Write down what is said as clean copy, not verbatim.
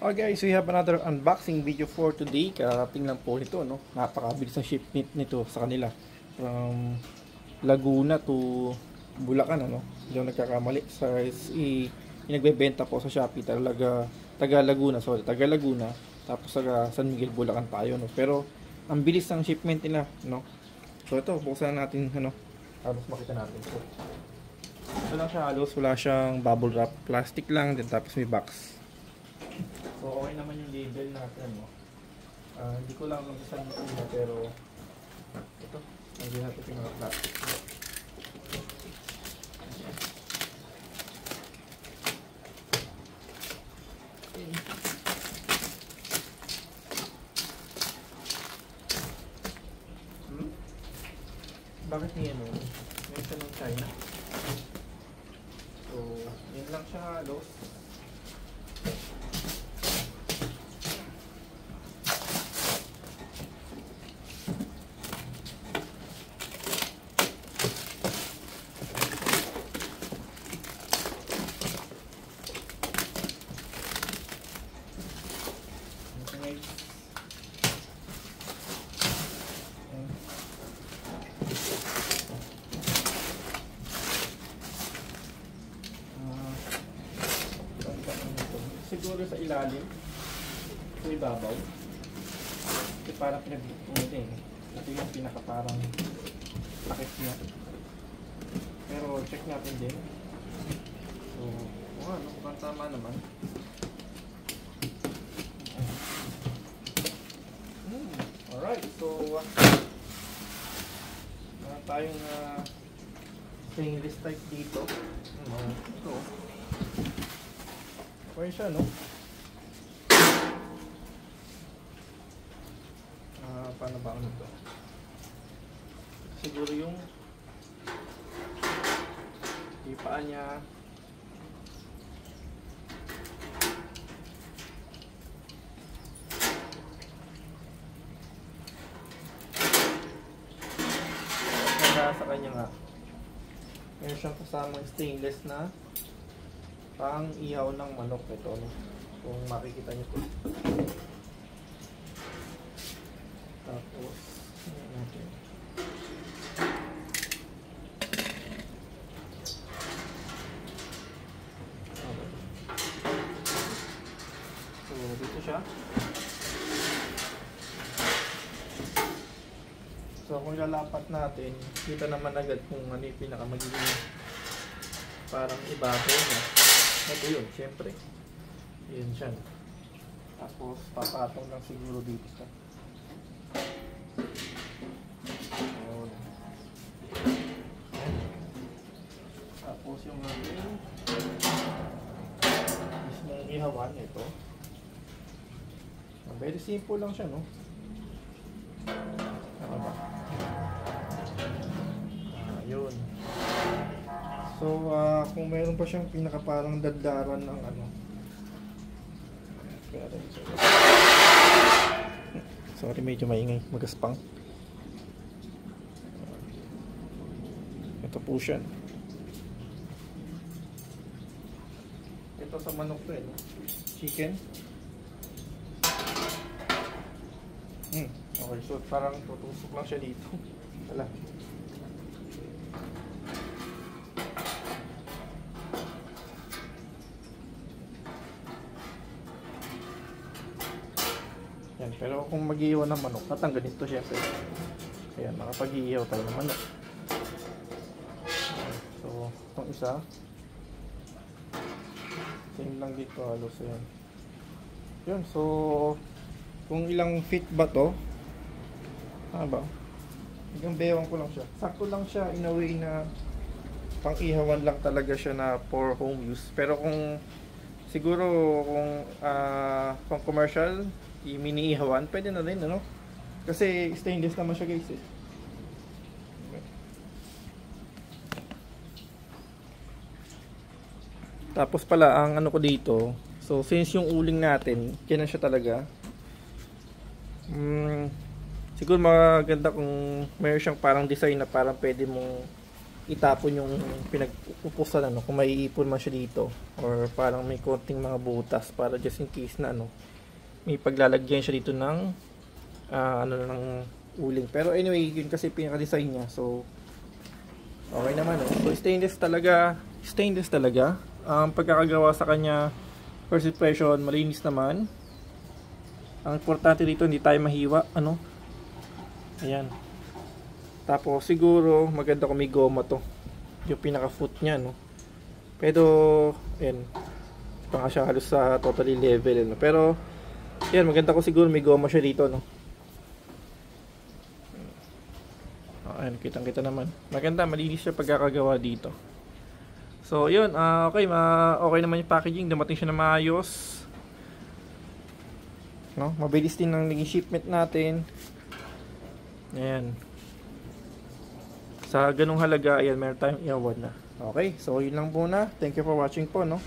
Okay guys, we have another unboxing video for today. Karating lang po nito, no? Napakabilis ng shipment nito sa kanila. From Laguna to Bulacan, ano? Hindi ako nagkakamali. Sa nagbebenta po sa Shopee, taga Laguna, sorry, taga Laguna. Tapos taga San Miguel, Bulacan tayo, no? Pero ang bilis ng shipment nila, no? So ito, buksan natin, ano? Halos makita natin. So, ito lang siya halos, wala siyang bubble wrap. Plastic lang, din tapos may box. So okay naman yung label natin, no? Hindi ko lang nagustuhan yung una, pero ito, hindi natin pinaka-plastic. Bakit niya mo? May siya ng China. So, yun lang siya halos. Siguro sa ilalim, sa ibabaw. Ito parang pinag-ulit eh. Ito yung pinaka parang takip niya. Pero check natin din. So, ano, mukhang tama naman. Alright, so tayong stainless type dito. Ito. Okay siya, no? Paano ba ano ito? Siguro yung ipaan niya. Sa kanya nga meron siyang kasamang stainless na pang ihaw ng manok ito, no? Kung makikita niyo po. Tapos natin. So dito siya. So kung lalapat natin, kita naman agad kung ano yung pinakamagiging parang ibabaw niya. Ito yun, syempre. Yun siya. Tapos papatong lang siguro dito siya. Tapos yung ating mismong ihawan, ito. Very simple lang siya, no? Yun. So, kung mayroon pa siyang pinaka parang daddaran ng ano. Sorry, medyo maingay, magaspang. Ito po siya. Ito sa manok to, no? Chicken. Okay, so parang tutusok lang siya dito. Wala. Yan, pero kung mag-iiwan ng manok, natanggalin ito syempre. Ayan, makapag-iihaw tayo ng manok. So, itong isa. Same lang dito halos. Ayan. Yun, so kung ilang feet ba to? Ano ba? Hanggang bewang ko lang siya. Sakto lang siya in a way na pang-ihawan lang talaga siya na for home use. Pero kung siguro kung commercial, mini-ihawan, pwede na rin, ano? Kasi stainless naman siya, guys, eh. Tapos pala, ang ano ko dito, so since yung uling natin, yan na siya talaga. Siguro maganda kung mayroon siyang parang design na parang pwede mong itapon yung pinagpupusan, ano, kung may ipon man siya dito, or parang may konting mga butas, para just in case na ano, may paglalagyan siya dito ng ano ng uling. Pero anyway, yun kasi pinaka-design niya, so okay naman, eh. So stainless talaga. Pagkakagawa sa kanya, first impression, malinis naman. Ang importante dito, hindi tayo mahiwa, ano. Ayan. Tapos siguro maganda kung may goma to, yung pinaka foot niya, no. Pero ayan, pa siya halos sa totally level, no. Pero ayan, maganda ko siguro may goma siya dito, no. Ayan, kitang-kita naman. Maganda, malinis siya pagkakagawa dito. So, yun, okay, okay naman yung packaging, dumating siya na maayos. No, mabilis din ang naging shipment natin. Ayan. Sa ganung halaga, ayan, meron tayong i-award na. Okay, so yun lang muna. Thank you for watching po, no.